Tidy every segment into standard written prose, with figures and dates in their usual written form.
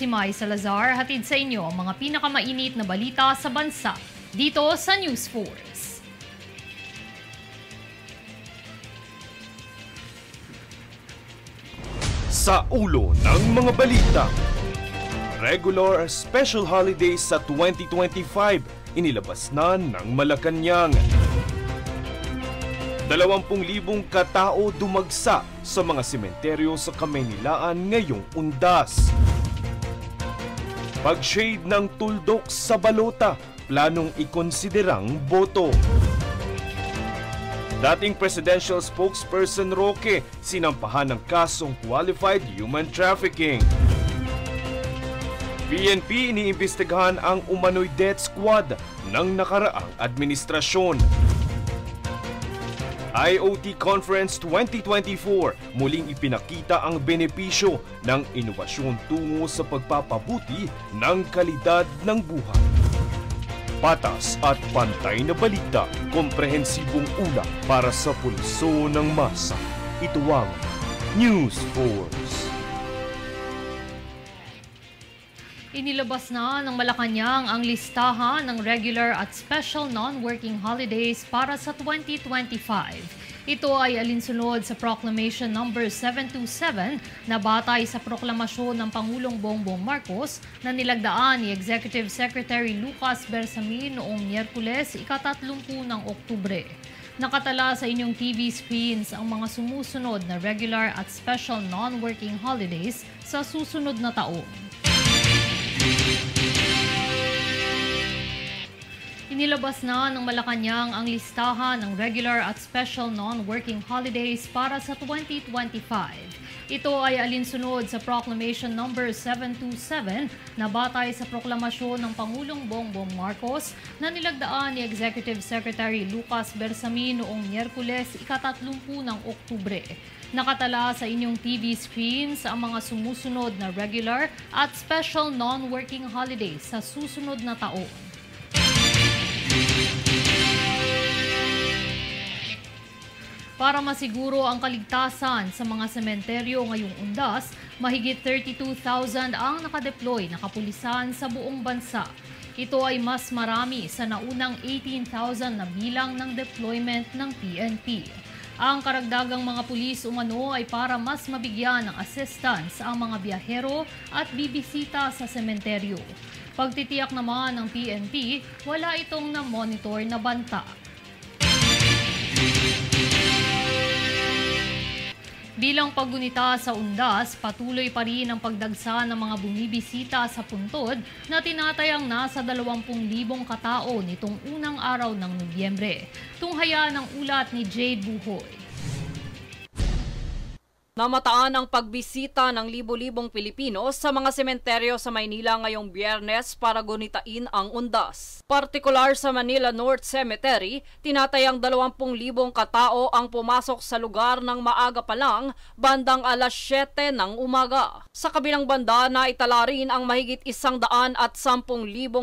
si Mai Salazar, hatid sa inyo ang mga pinakamainit na balita sa bansa dito sa News Force. Sa ulo ng mga balita, regular special holidays sa 2025 inilabas na ng Malacanang. 20,000 katao dumagsa sa mga sementeryo sa Kamaynilaan ngayong Undas. Pag-shade ng tuldok sa balota, planong ikonsiderang boto. Dating presidential spokesperson Roque, sinampahan ng kasong qualified human trafficking. PNP iniimbestigahan ang umano'y death squad ng nakaraang administrasyon. IoT Conference 2024, muling ipinakita ang benepisyo ng inobasyon tungo sa pagpapabuti ng kalidad ng buhay. Patas at pantay na balita, komprehensibong ulat para sa pulso ng masa. Ito ang News Force. Inilabas na ng Malacanang ang listahan ng regular at special non-working holidays para sa 2025. Ito ay alinsunod sa Proclamation No. 727 na batay sa proklamasyon ng Pangulong Bongbong Marcos na nilagdaan ni Executive Secretary Lucas Bersamin noong Miyerkules, ika-30 ng Oktubre. Nakatala sa inyong TV screens ang mga sumusunod na regular at special non-working holidays sa susunod na taon. Inilabas na ng Malacanang ang listahan ng regular at special non-working holidays para sa 2025. Ito ay alinsunod sa Proclamation No. 727 na batay sa proklamasyon ng Pangulong Bongbong Marcos na nilagdaan ni Executive Secretary Lucas Bersamin noong Miyerkules, ika-30 ng Oktubre. Nakatala sa inyong TV screens ang mga sumusunod na regular at special non-working holidays sa susunod na taon. Para masiguro ang kaligtasan sa mga sementeryo ngayong Undas, mahigit 32,000 ang nakadeploy na kapulisan sa buong bansa. Ito ay mas marami sa naunang 18,000 na bilang ng deployment ng PNP. Ang karagdagang mga pulis umano ay para mas mabigyan ng assistance ang mga biyahero at bibisita sa sementeryo. Pagtitiyak naman ng PNP, wala itong na-monitor na banta. Bilang paggunita sa Undas, patuloy pa rin ang pagdagsa ng mga bumibisita sa puntod na tinatayang nasa 20,000 katao nitong unang araw ng Nobyembre. Tunghaya ng ulat ni Jade Buhoy. Namataan ang pagbisita ng libo-libong Pilipino sa mga sementeryo sa Maynila ngayong Biyernes para gunitain ang Undas. Partikular sa Manila North Cemetery, tinatayang 20,000 katao ang pumasok sa lugar ng maaga pa lang, bandang alas 7 ng umaga. Sa kabilang banda, naitala rin ang mahigit 110,000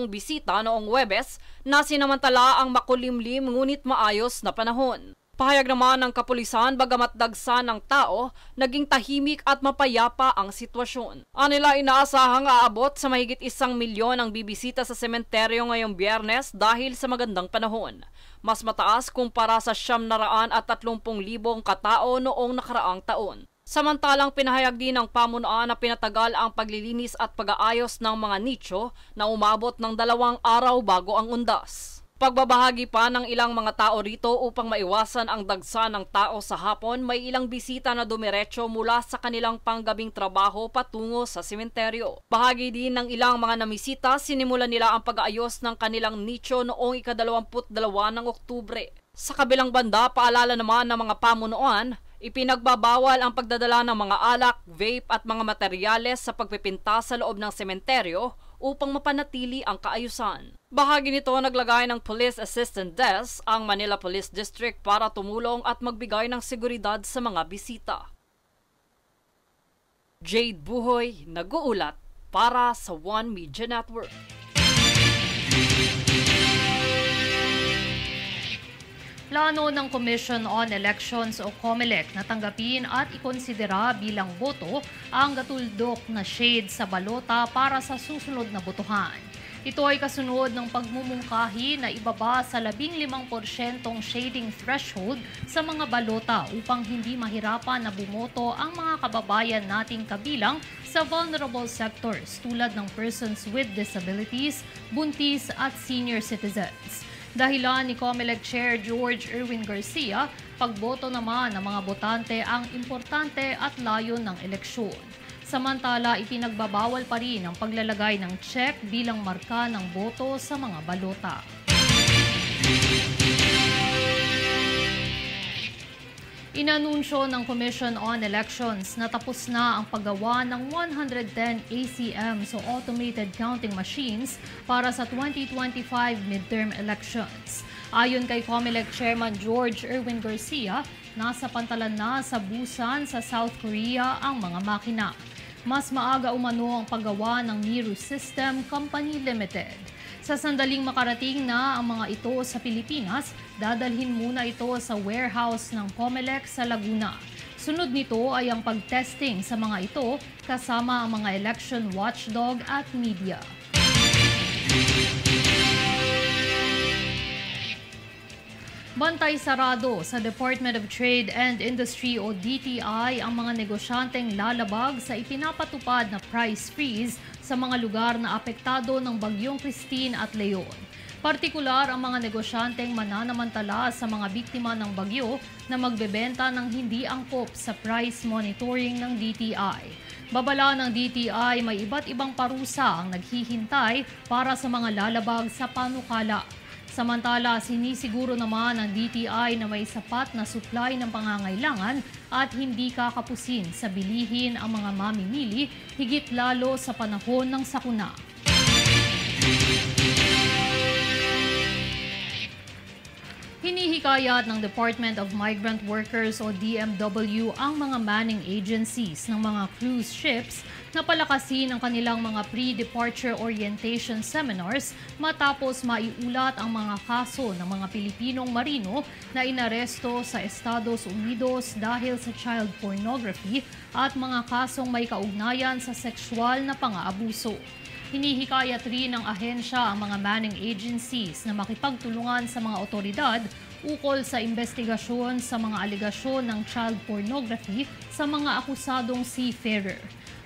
bisita noong Huwebes na sinamantala ang makulimlim ngunit maayos na panahon. Pahayag naman ng kapulisan, bagamat dagsa ng tao, naging tahimik at mapayapa ang sitwasyon. Anila inaasahang aabot sa mahigit 1,000,000 ang bibisita sa sementeryo ngayong Biyernes dahil sa magandang panahon. Mas mataas kumpara sa 930,000 katao noong nakaraang taon. Samantalang pinahayag din ng pamunuan na pinatagal ang paglilinis at pag-aayos ng mga nicho na umabot ng 2 araw bago ang Undas. Pagbabahagi pa ng ilang mga tao rito upang maiwasan ang dagsa ng tao sa hapon, may ilang bisita na dumiretso mula sa kanilang panggabing trabaho patungo sa sementeryo. Bahagi din ng ilang mga namisita, sinimulan nila ang pag-aayos ng kanilang nicho noong ika-22 ng Oktubre. Sa kabilang banda, paalala naman ng mga pamunuan, ipinagbabawal ang pagdadala ng mga alak, vape at mga materyales sa pagpipinta sa loob ng sementeryo upang mapanatili ang kaayusan. Bahagi nito, naglagay ng Police Assistant Desk ang Manila Police District para tumulong at magbigay ng seguridad sa mga bisita. Jade Buhoy, nag-uulat para sa One Media Network. Plano ng Commission on Elections o COMELEC na tanggapin at ikonsidera bilang boto ang gatuldok na shade sa balota para sa susunod na botohan. Ito ay kasunod ng pagmumungkahi na ibaba sa 15% shading threshold sa mga balota upang hindi mahirapan na bumoto ang mga kababayan nating kabilang sa vulnerable sectors tulad ng persons with disabilities, buntis at senior citizens. Dahilan ni COMELEC Chair George Erwin Garcia, pagboto naman ng mga botante ang importante at layon ng eleksyon. Samantala, ipinagbabawal pa rin ang paglalagay ng check bilang marka ng boto sa mga balota. Inanunsyo ng Commission on Elections na tapos na ang paggawa ng 110 ACMs o Automated Counting Machines para sa 2025 midterm elections. Ayon kay COMELEC Chairman George Erwin Garcia, nasa pantalan na sa Busan sa South Korea ang mga makina. Mas maaga umano ang paggawa ng Miru System Company Limited. Sa sandaling makarating na ang mga ito sa Pilipinas, dadalhin muna ito sa warehouse ng COMELEC sa Laguna. Sunod nito ay ang pag-testing sa mga ito kasama ang mga election watchdog at media. Bantay sarado sa Department of Trade and Industry o DTI ang mga negosyanteng lalabag sa ipinapatupad na price freeze sa mga lugar na apektado ng Bagyong Christine at Leon. Partikular ang mga negosyanteng mananamantala sa mga biktima ng bagyo na magbebenta ng hindi angkop sa price monitoring ng DTI. Babala ng DTI, may iba't ibang parusa ang naghihintay para sa mga lalabag sa panukala. Samantala, sinisiguro naman ng DTI na may sapat na supply ng pangangailangan at hindi kakapusin sa bilihin ang mga mamimili, higit lalo sa panahon ng sakuna. Hinihikayat ng Department of Migrant Workers o DMW ang mga manning agencies ng mga cruise ships na palakasin ang kanilang mga pre-departure orientation seminars matapos maiulat ang mga kaso ng mga Pilipinong marino na inaresto sa Estados Unidos dahil sa child pornography at mga kasong may kaugnayan sa sexual na pang-aabuso. Hinihikayat rin ng ahensya ang mga manning agencies na makipagtulungan sa mga otoridad ukol sa investigasyon sa mga alegasyon ng child pornography sa mga akusadong seafarer.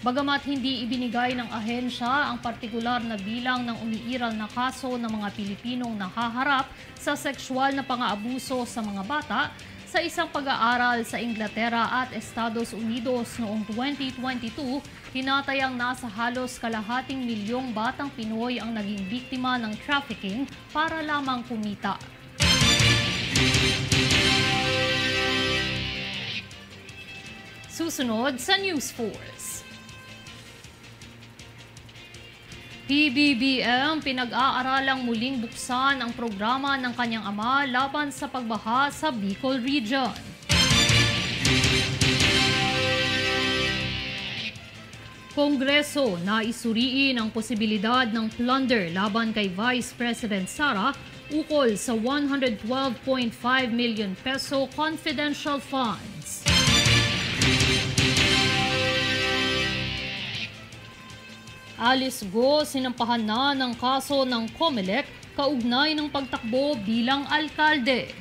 Bagamat hindi ibinigay ng ahensya ang partikular na bilang ng umiiral na kaso ng mga Pilipinong nahaharap sa sexual na pang-aabuso sa mga bata, sa isang pag-aaral sa Inglaterra at Estados Unidos noong 2022, tinatayang nasa halos kalahating milyong batang Pinoy ang naging biktima ng trafficking para lamang kumita. Susunod sa News Force. PBBM pinag-aaralang muling buksan ang programa ng kanyang ama laban sa pagbaha sa Bicol Region. Kongreso na isuriin ang posibilidad ng plunder laban kay Vice President Sara ukol sa 112.5 million peso confidential funds. Alice Go sinampahan na ng kaso ng COMELEC kaugnay ng pagtakbo bilang alkalde.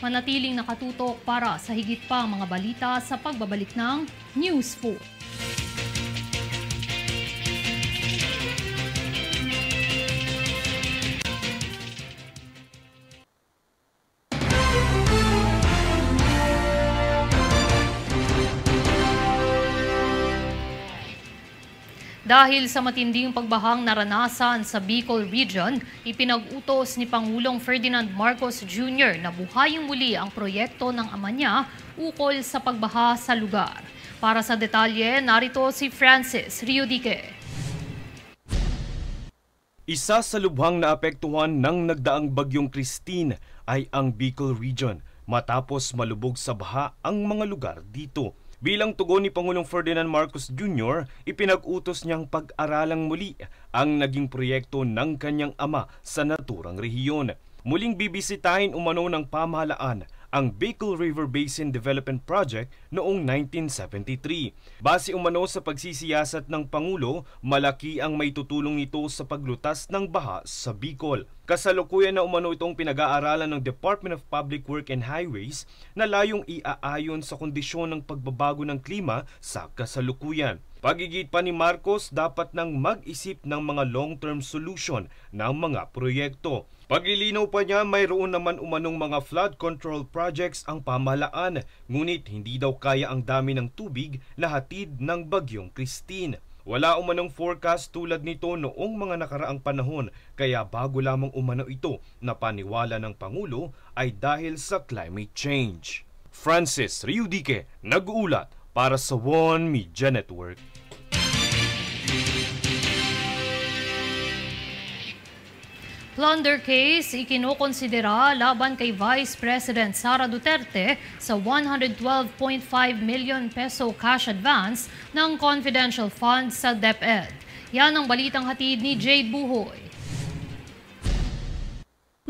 Manatiling nakatutok para sa higit pa mga balita sa pagbabalik ng News 4. Dahil sa matinding pagbahang naranasan sa Bicol Region, ipinag-utos ni Pangulong Ferdinand Marcos Jr. na buhayin muli ang proyekto ng ama niya ukol sa pagbaha sa lugar. Para sa detalye, narito si Francis Riodique. Isa sa lubhang naapektuhan ng nagdaang Bagyong Christine ay ang Bicol Region matapos malubog sa baha ang mga lugar dito. Bilang tugon ni Pangulong Ferdinand Marcos Jr., ipinag-utos niyang pag-aralang muli ang naging proyekto ng kanyang ama sa naturang rehiyon. Muling bibisitahin umano ng pamahalaan ang Bicol River Basin Development Project noong 1973. Base umano sa pagsisiyasat ng Pangulo, malaki ang maitutulong nito sa paglutas ng baha sa Bicol. Kasalukuyan na umano itong pinag-aaralan ng Department of Public Works and Highways na layong iaayon sa kondisyon ng pagbabago ng klima sa kasalukuyan. Pagigit pa ni Marcos, dapat nang mag-isip ng mga long-term solution ng mga proyekto. Paglilinaw pa niya, mayroon naman umanong mga flood control projects ang pamahalaan, ngunit hindi daw kaya ang dami ng tubig na hatid ng Bagyong Christine. Wala umanong forecast tulad nito noong mga nakaraang panahon, kaya bago lamang umano ito na paniwala ng Pangulo ay dahil sa climate change. Francis Riudique, nag-uulat para sa One Media Network. Plunder case ikinukonsidera laban kay Vice President Sara Duterte sa 112.5 million peso cash advance ng confidential funds sa DepEd. Yan ang balitang hatid ni Jade Buhoy.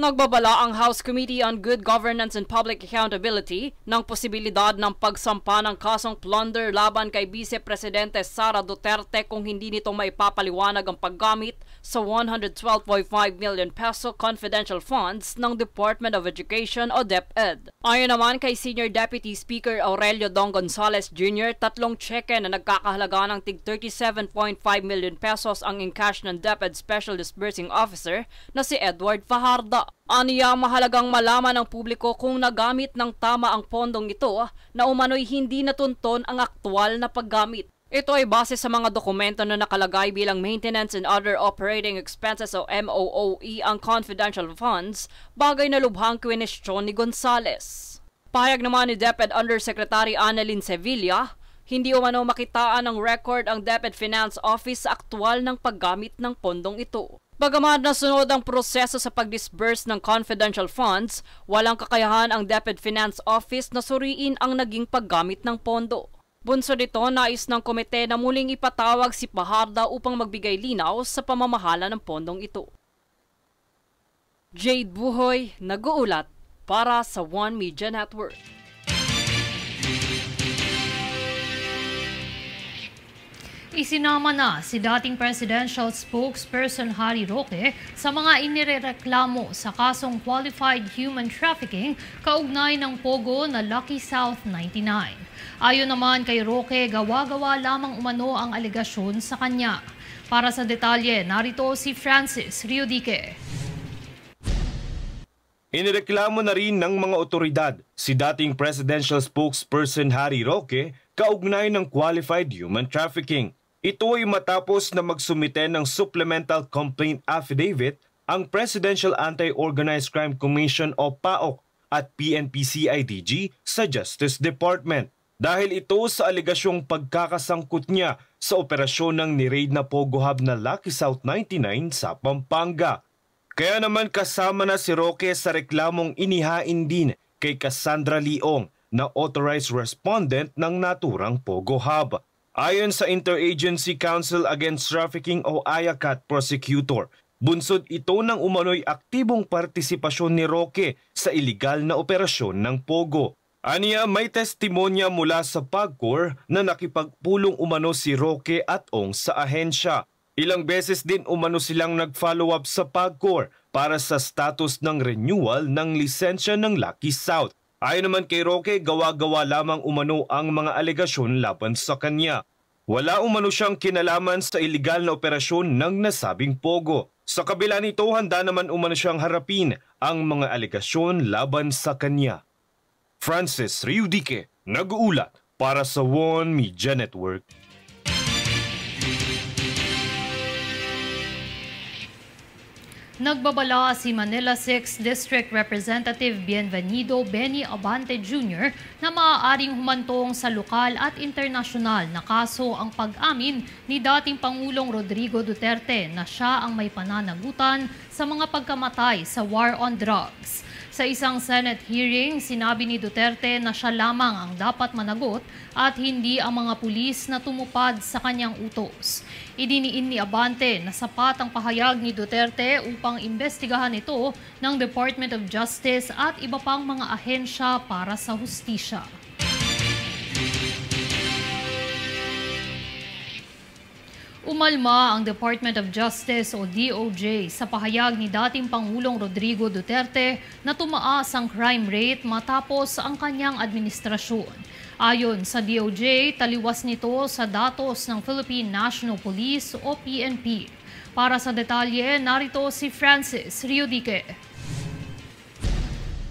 Nagbabala ang House Committee on Good Governance and Public Accountability ng posibilidad ng pagsampa ng kasong plunder laban kay Vice Presidente Sara Duterte kung hindi nito maipapaliwanag ang paggamit sa 112.5 million peso confidential funds ng Department of Education o DepEd. Ayon naman kay Senior Deputy Speaker Aurelio Dong Gonzales Jr., 3 tseke na nagkakahalaga ng tig 37.5 million pesos ang encash ng DepEd Special Disbursing Officer na si Edward Fajardo. Aniya, mahalagang malaman ng publiko kung nagamit ng tama ang pondong ito na umano'y hindi natunton ang aktwal na paggamit. Ito ay base sa mga dokumento na nakalagay bilang Maintenance and Other Operating Expenses o MOOE ang confidential funds, bagay na lubhang kwinestyon ni Gonzales. Pahayag naman ni DepEd Undersecretary Annalyn Sevilla, hindi umano makitaan ng record ang DepEd Finance Office sa aktwal ng paggamit ng pondong ito. Bagaman nasunod ang proseso sa pag-disburse ng confidential funds, walang kakayahan ang DepEd Finance Office na suriin ang naging paggamit ng pondo. Bunso nito, nais ng komite na muling ipatawag si Fajardo upang magbigay linaw sa pamamahala ng pondong ito. Jade Buhoy, nag-uulat para sa One Media Network. Isinama na si dating presidential spokesperson Harry Roque sa mga inirereklamo sa kasong qualified human trafficking kaugnay ng pogo na Lucky South 99. Ayon naman kay Roque, gawa-gawa lamang umano ang alegasyon sa kanya. Para sa detalye, narito si Francis Riudique. Inireklamo na rin ng mga otoridad si dating presidential spokesperson Harry Roque kaugnay ng qualified human trafficking. Ito ay matapos na magsumite ng Supplemental Complaint Affidavit ang Presidential Anti-Organized Crime Commission o PAOC at PNP-CIDG sa Justice Department. Dahil ito sa alegasyong pagkakasangkot niya sa operasyon ng ni-raid na Pogo Hub na Lucky South 99 sa Pampanga. Kaya naman kasama na si Roque sa reklamong inihain din kay Cassandra Leong na authorized respondent ng naturang Pogo Hub. Ayon sa Interagency Council Against Trafficking o IACAT prosecutor, bunsod ito ng umano'y aktibong partisipasyon ni Roque sa iligal na operasyon ng Pogo. Aniya, may testimonya mula sa PAGCOR na nakipagpulong umano si Roque at Ong sa ahensya. Ilang beses din umano silang nag-follow up sa PAGCOR para sa status ng renewal ng lisensya ng Lucky South. Ayon naman kay Roque, gawa-gawa lamang umano ang mga alegasyon laban sa kanya. Wala umano siyang kinalaman sa iligal na operasyon ng nasabing Pogo. Sa kabila nito, handa naman umano siyang harapin ang mga alegasyon laban sa kanya. Francis Riudique, nag-uulat para sa One Media Network. Nagbabala si Manila 6 District Representative Bienvenido Benny Abante Jr. na maaaring humantong sa lokal at internasyonal na kaso ang pag-amin ni dating Pangulong Rodrigo Duterte na siya ang may pananagutan sa mga pagkamatay sa war on drugs. Sa Sa isang Senate hearing, sinabi ni Duterte na siya lamang ang dapat managot at hindi ang mga pulis na tumupad sa kanyang utos. Idiniin ni Abante na sapat ang pahayag ni Duterte upang imbestigahan ito ng Department of Justice at iba pang mga ahensya para sa hustisya. Umalma ang Department of Justice o DOJ sa pahayag ni dating Pangulong Rodrigo Duterte na tumaas ang crime rate matapos ang kanyang administrasyon. Ayon sa DOJ, taliwas nito sa datos ng Philippine National Police o PNP. Para sa detalye, narito si Francis Riodique.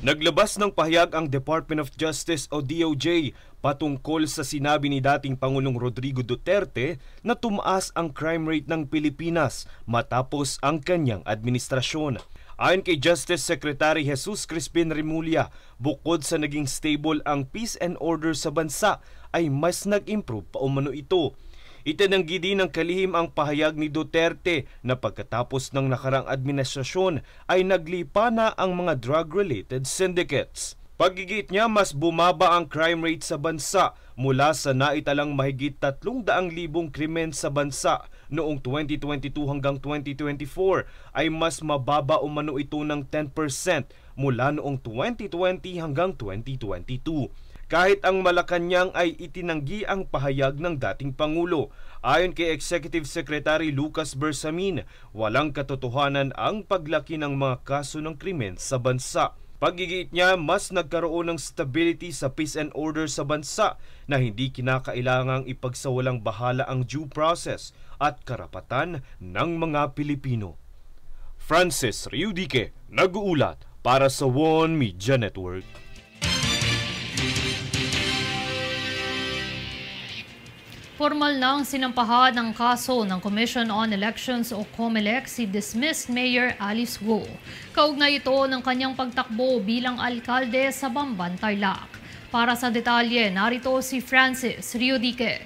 Naglabas ng pahayag ang Department of Justice o DOJ patungkol sa sinabi ni dating Pangulong Rodrigo Duterte na tumaas ang crime rate ng Pilipinas matapos ang kanyang administrasyon. Ayon kay Justice Secretary Jesus Crispin Remulla, bukod sa naging stable ang peace and order sa bansa ay mas nag-improve pa umano ito. Itinanggi din ng kalihim ang pahayag ni Duterte na pagkatapos ng nakarang administrasyon ay naglipa na ang mga drug-related syndicates. Paggigit niya, mas bumaba ang crime rate sa bansa mula sa naitalang mahigit 300,000 krimen sa bansa noong 2022 hanggang 2024 ay mas mababa umano ito ng 10% mula noong 2020 hanggang 2022. Kahit ang Malacanang ay itinanggi ang pahayag ng dating Pangulo. Ayon kay Executive Secretary Lucas Bersamin, walang katotohanan ang paglaki ng mga kaso ng krimen sa bansa. Paggigit niya, mas nagkaroon ng stability sa peace and order sa bansa na hindi kinakailangang ipagsawalang bahala ang due process at karapatan ng mga Pilipino. Francis Riodique, nag-uulat para sa One Media Network. Formal nang sinampahan ng kaso ng Commission on Elections o COMELEC si dismissed Mayor Alice Guo. Kaugnay ito ng kanyang pagtakbo bilang alkalde sa Bamban, Tarlac. Para sa detalye, narito si Francis Riodique.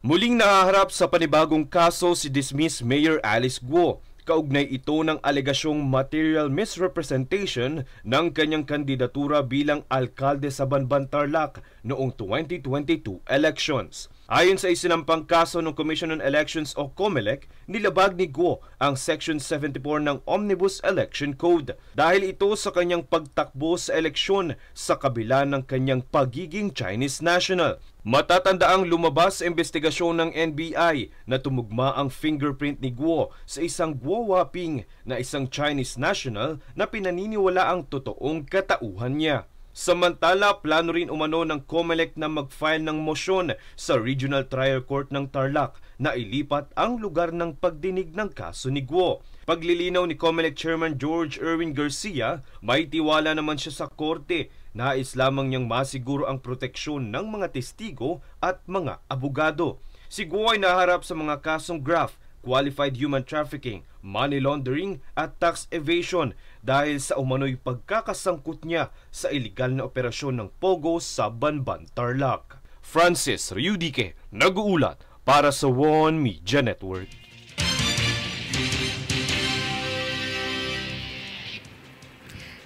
Muling nahaharap sa panibagong kaso si dismissed Mayor Alice Guo. Kaugnay ito ng alegasyong material misrepresentation ng kanyang kandidatura bilang alkalde sa Bamban, Tarlac noong 2022 elections. Ayon sa isinampang kaso ng Commission on Elections o COMELEC, nilabag ni Guo ang Section 74 ng Omnibus Election Code dahil ito sa kanyang pagtakbo sa eleksyon sa kabila ng kanyang pagiging Chinese national. Matatandaang lumabas sa investigasyon ng NBI na tumugma ang fingerprint ni Guo sa isang Guo Waping na isang Chinese national na pinaniniwala ang totoong katauhan niya. Samantala, plano rin umano ng COMELEC na mag-file ng motion sa Regional Trial Court ng Tarlac na ilipat ang lugar ng pagdinig ng kaso ni Guo. Paglilinaw ni COMELEC Chairman George Erwin Garcia, may tiwala naman siya sa korte. Nais lamang niyang masiguro ang proteksyon ng mga testigo at mga abogado. Si Guo ay naharap sa mga kasong graft, qualified human trafficking, money laundering at tax evasion dahil sa umano'y pagkakasangkot niya sa iligal na operasyon ng Pogo sa Bamban, Tarlac. Francis Riodique, nag-uulat para sa One Media Network.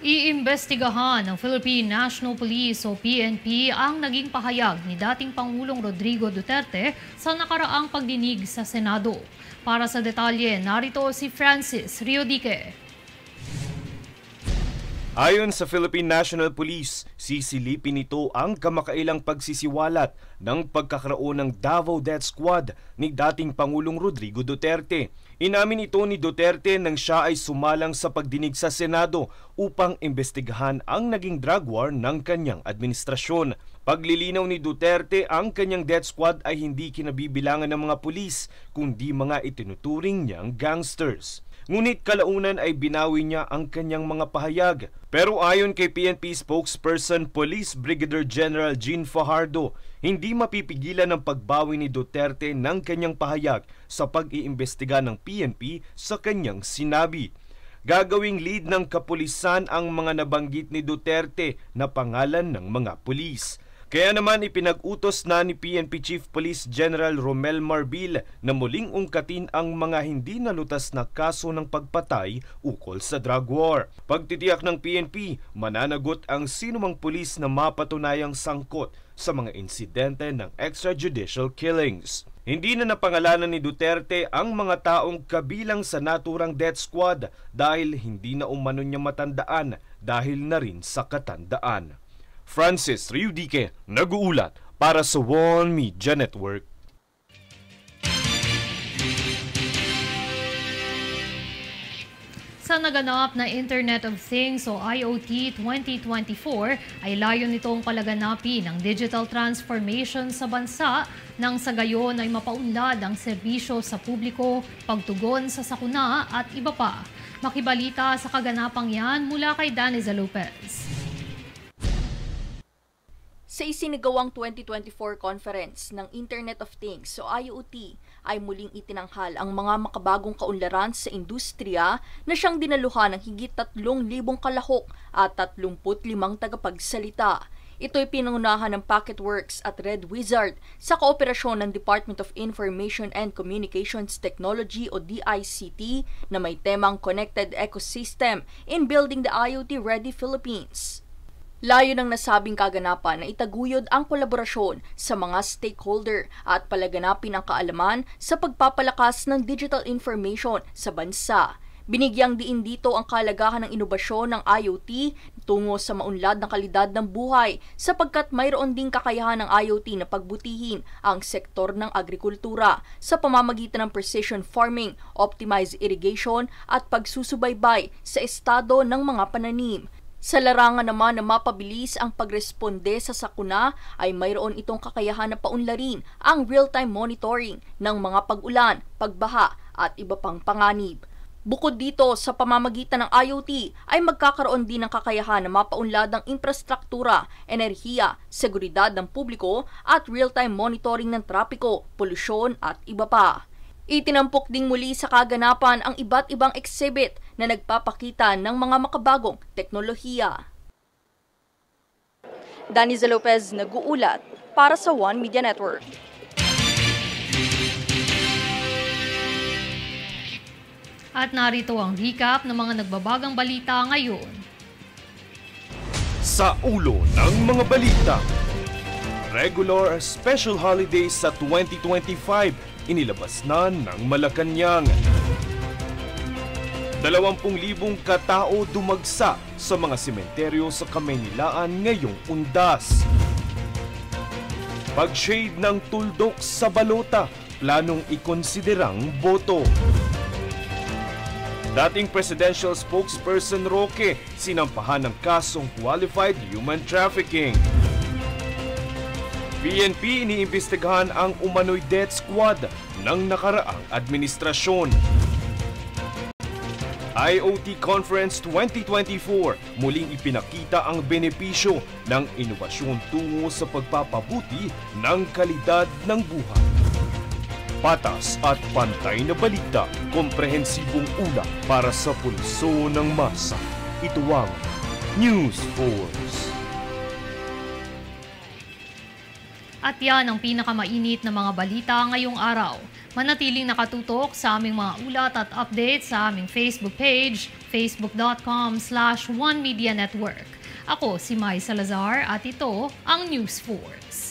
Iimbestigahan ng Philippine National Police o PNP ang naging pahayag ni dating Pangulong Rodrigo Duterte sa nakaraang pagdinig sa Senado. Para sa detalye, narito si Francis Riodique. Ayon sa Philippine National Police, sisilipin nito ang kamakailang pagsisiwalat ng pagkakaroon ng Davao Death Squad ni dating Pangulong Rodrigo Duterte. Inamin ito ni Duterte nang siya ay sumalang sa pagdinig sa Senado upang imbestigahan ang naging drug war ng kanyang administrasyon. Paglilinaw ni Duterte, ang kanyang death squad ay hindi kinabibilangan ng mga pulis kundi mga itinuturing niyang gangsters. Ngunit kalaunan ay binawi niya ang kanyang mga pahayag. Pero ayon kay PNP spokesperson Police Brigadier General Jean Fajardo, hindi mapipigilan ang pagbawi ni Duterte ng kanyang pahayag sa pag-iimbestiga ng PNP sa kanyang sinabi. Gagawing lead ng kapulisan ang mga nabanggit ni Duterte na pangalan ng mga pulis. Kaya naman ipinag-utos na ni PNP Chief Police General Romel Marbil na muling ungkatin ang mga hindi nalutas na kaso ng pagpatay ukol sa drug war. Pagtitiyak ng PNP, mananagot ang sinumang pulis na mapatunayang sangkot sa mga insidente ng extrajudicial killings. Hindi na napangalanan ni Duterte ang mga taong kabilang sa naturang death squad dahil hindi na umano niya matandaan dahil na rin sa katandaan. Francis Riudique, nag-uulat para sa One Media Network. Sa naganap na Internet of Things o IoT 2024 ay layon nitong palaganapin ang digital transformation sa bansa nang sa gayon ay mapaunlad ang serbisyo sa publiko, pagtugon sa sakuna at iba pa. Makibalita sa kaganapang yan mula kay Daniza Lopez. Sa isinagawang 2024 conference ng Internet of Things o IoT ay muling itinanghal ang mga makabagong kaunlaran sa industriya na siyang dinaluhan ng higit 3,000 kalahok at 35 tagapagsalita. Ito'y pinangunahan ng Packetworks at Red Wizard sa kooperasyon ng Department of Information and Communications Technology o DICT na may temang Connected Ecosystem in Building the IoT-Ready Philippines. Layo ng nasabing kaganapan na itaguyod ang kolaborasyon sa mga stakeholder at palaganapin ang kaalaman sa pagpapalakas ng digital information sa bansa. Binigyang diin dito ang kalagahan ng inobasyon ng IoT tungo sa maunlad na kalidad ng buhay sapagkat mayroon ding kakayahan ng IoT na pagbutihin ang sektor ng agrikultura sa pamamagitan ng precision farming, optimized irrigation at pagsusubaybay sa estado ng mga pananim. Sa larangan naman na mapabilis ang pagresponde sa sakuna ay mayroon itong kakayahan na paunlarin ang real-time monitoring ng mga pag-ulan, pagbaha at iba pang panganib. Bukod dito, sa pamamagitan ng IoT ay magkakaroon din ng kakayahan na mapaunlad ng infrastruktura, enerhiya, seguridad ng publiko at real-time monitoring ng trapiko, polusyon at iba pa. Itinampok ding muli sa kaganapan ang iba't ibang exhibit na nagpapakita ng mga makabagong teknolohiya. Daniza Lopez, nag-uulat para sa One Media Network. At narito ang recap ng mga nagbabagang balita ngayon. Sa ulo ng mga balita, regular special holidays sa 2025 inilabas na ng Malacanang. 20,000 katao dumagsa sa mga sementeryo sa Kamaynilaan ngayong Undas. Pag-shade ng tuldok sa balota, planong ikonsiderang boto. Dating presidential spokesperson Roque, sinampahan ng kasong qualified human trafficking. PNP iniimbestigahan ang umano'y death squad ng nakaraang administrasyon. IoT Conference 2024, muling ipinakita ang benepisyo ng inobasyon tungo sa pagpapabuti ng kalidad ng buhay. Patas at pantay na balita, komprehensibong ulat para sa pulso ng masa. Ito ang News Force. At yan ang pinakamainit na mga balita ngayong araw. Manatiling nakatutok sa aming mga ulat at updates sa aming Facebook page, facebook.com/OneMediaNetwork. Ako si Mai Salazar at ito ang News Force.